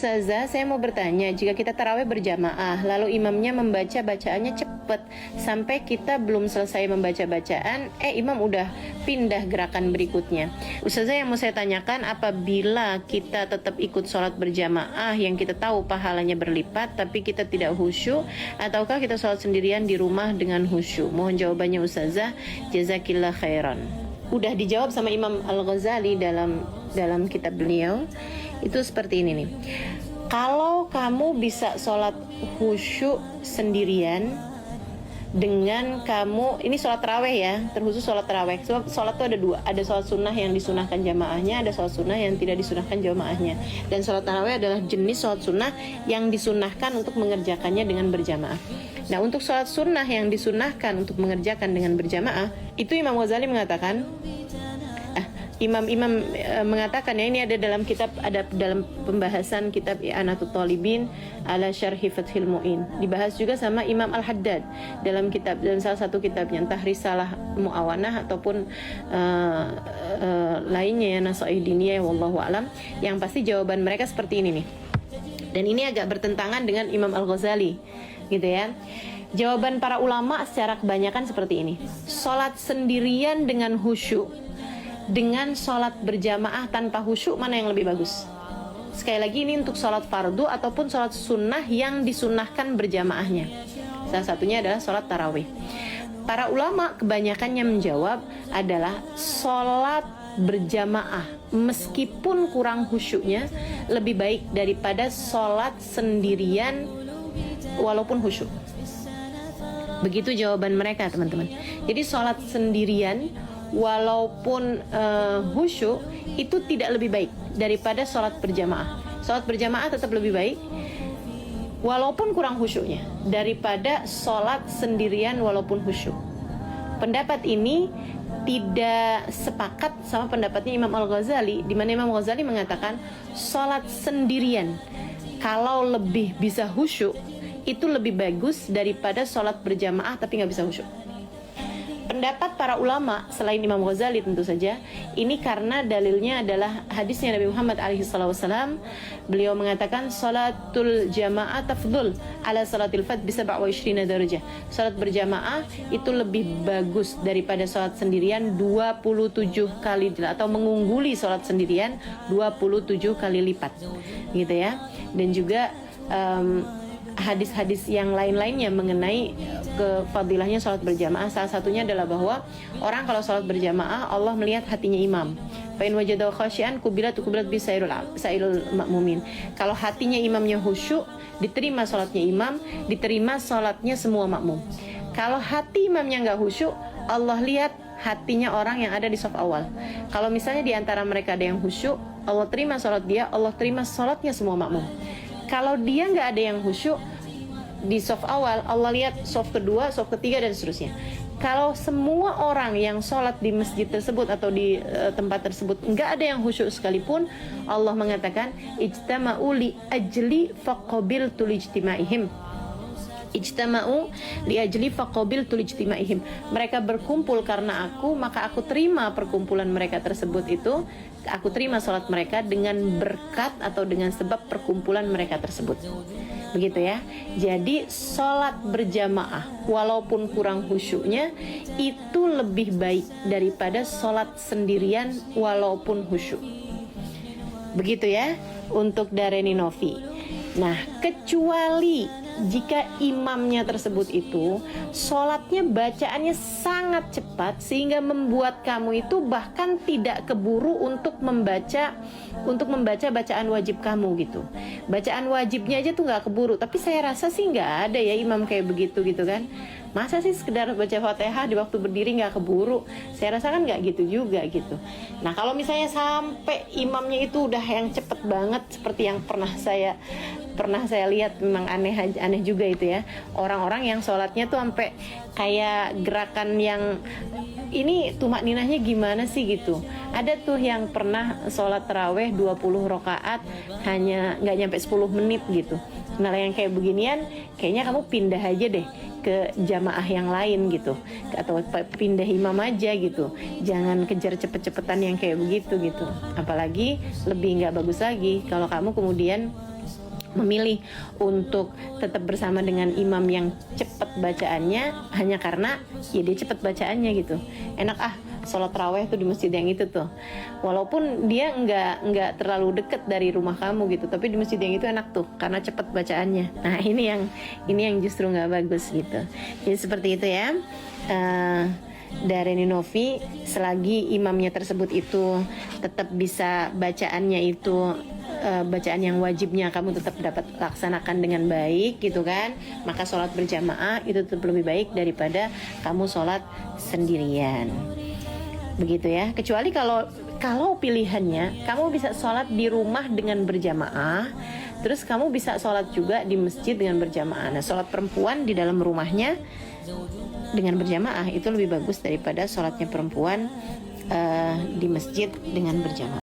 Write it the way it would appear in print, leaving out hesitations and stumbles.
Ustazah, saya mau bertanya, jika kita tarawih berjamaah, lalu imamnya membaca bacaannya cepat sampai kita belum selesai membaca bacaan, imam udah pindah gerakan berikutnya. Ustazah, yang mau saya tanyakan, apabila kita tetap ikut sholat berjamaah yang kita tahu pahalanya berlipat, tapi kita tidak khusyuk, ataukah kita sholat sendirian di rumah dengan khusyuk? Mohon jawabannya Ustazah, jazakillah khairan. Udah dijawab sama Imam Al-Ghazali dalam kitab beliau. Itu seperti ini nih. Kalau kamu bisa sholat khusyuk sendirian dengan kamu, ini sholat taraweh ya, terkhusus sholat taraweh. Sebab sholat itu ada dua, ada sholat sunnah yang disunahkan jamaahnya, ada sholat sunnah yang tidak disunahkan jamaahnya. Dan sholat taraweh adalah jenis sholat sunnah yang disunahkan untuk mengerjakannya dengan berjamaah. Nah, untuk sholat sunnah yang disunahkan untuk mengerjakan dengan berjamaah, itu Imam Ghazali mengatakan, Imam mengatakan ya, ini ada dalam kitab, ada dalam pembahasan kitab I'anatul Talibin ala Syarhi Fathil Mu'in. Dibahas juga sama Imam Al-Haddad dalam salah satu kitabnya, entah Risalah Mu'awanah ataupun lainnya ya, Nasaih Diniyah, wallahu alam. Yang pasti jawaban mereka seperti ini nih. Dan ini agak bertentangan dengan Imam Al-Ghazali, gitu ya. Jawaban para ulama secara kebanyakan seperti ini. Sholat sendirian dengan khusyuk dengan sholat berjamaah tanpa khusyuk, mana yang lebih bagus? Sekali lagi, ini untuk sholat fardu ataupun sholat sunnah yang disunnahkan berjamaahnya. Salah satunya adalah sholat tarawih. Para ulama kebanyakannya menjawab adalah sholat berjamaah meskipun kurang khusyuknya lebih baik daripada sholat sendirian walaupun khusyuk. Begitu jawaban mereka, teman-teman. Jadi sholat sendirian walaupun khusyuk itu tidak lebih baik daripada sholat berjamaah. Sholat berjamaah tetap lebih baik walaupun kurang khusyuknya daripada sholat sendirian walaupun khusyuk. Pendapat ini tidak sepakat sama pendapatnya Imam Al-Ghazali, di mana Imam Al-Ghazali mengatakan sholat sendirian kalau lebih bisa khusyuk itu lebih bagus daripada sholat berjamaah tapi nggak bisa khusyuk. Pendapat para ulama selain Imam Ghazali tentu saja, ini karena dalilnya adalah hadisnya Nabi Muhammad SAW. Beliau mengatakan salatul jamaah tafdhul ala salatil fard bi 27 darajah. Salat berjamaah itu lebih bagus daripada salat sendirian 27 kali, atau mengungguli salat sendirian 27 kali lipat, gitu ya. Dan juga hadis-hadis yang lain-lainnya mengenai kefadilahnya sholat berjamaah. Salah satunya adalah bahwa orang kalau sholat berjamaah, Allah melihat hatinya imam. Fa'in wajadahu khasyian kubilat bi sairul makmumin. Kalau hatinya imamnya khusyuk, diterima sholatnya imam, diterima sholatnya semua makmum. Kalau hati imamnya nggak khusyuk, Allah lihat hatinya orang yang ada di saf awal. Kalau misalnya di antara mereka ada yang khusyuk, Allah terima sholat dia, Allah terima sholatnya semua makmum. Kalau dia nggak ada yang khusyuk di soft awal, Allah lihat soft kedua, soft ketiga, dan seterusnya. Kalau semua orang yang sholat di masjid tersebut atau di tempat tersebut nggak ada yang khusyuk sekalipun, Allah mengatakan ijtama'u li ajli faqabiltu lijtimaihim. Ijtama'u li ajli faqabiltu lijtimaihim. Mereka berkumpul karena aku, maka aku terima perkumpulan mereka tersebut itu. Aku terima sholat mereka dengan berkat atau dengan sebab perkumpulan mereka tersebut. Begitu ya. Jadi sholat berjamaah walaupun kurang khusyuknya itu lebih baik daripada sholat sendirian walaupun khusyuk. Begitu ya untuk Dareni Novi. Nah, kecuali jika imamnya tersebut itu sholatnya bacaannya sangat cepat sehingga membuat kamu itu bahkan tidak keburu untuk membaca bacaan wajib kamu gitu. Bacaan wajibnya aja tuh nggak keburu. Tapi saya rasa sih nggak ada ya imam kayak begitu gitu kan. Masa sih sekedar baca Fatihah di waktu berdiri nggak keburu? Saya rasa kan nggak gitu juga gitu. Nah, kalau misalnya sampai imamnya itu udah yang cepet banget seperti yang pernah saya lihat, memang aneh juga itu ya. Orang-orang yang sholatnya tuh sampai kayak gerakan yang ini tumak ninahnya gimana sih gitu. Ada tuh yang pernah sholat taraweh 20 rakaat hanya nggak nyampe 10 menit gitu. Nah, yang kayak beginian kayaknya kamu pindah aja deh ke jamaah yang lain gitu, atau pindah imam aja gitu. Jangan kejar cepet-cepetan yang kayak begitu gitu. Apalagi lebih nggak bagus lagi kalau kamu kemudian memilih untuk tetap bersama dengan imam yang cepat bacaannya hanya karena ya dia cepat bacaannya gitu. Enak sholat raweh tuh di masjid yang itu tuh, walaupun dia nggak terlalu deket dari rumah kamu gitu, tapi di masjid yang itu enak tuh karena cepat bacaannya. Nah ini yang justru nggak bagus gitu. Jadi seperti itu ya. Dari Novi, selagi imamnya tersebut itu tetap bisa bacaannya itu bacaan yang wajibnya kamu tetap dapat laksanakan dengan baik gitu kan, maka sholat berjamaah itu tetap lebih baik daripada kamu sholat sendirian, begitu ya. Kecuali kalau pilihannya kamu bisa sholat di rumah dengan berjamaah, terus kamu bisa sholat juga di masjid dengan berjamaah. Nah, sholat perempuan di dalam rumahnya dengan berjamaah itu lebih bagus daripada sholatnya perempuan di masjid dengan berjamaah.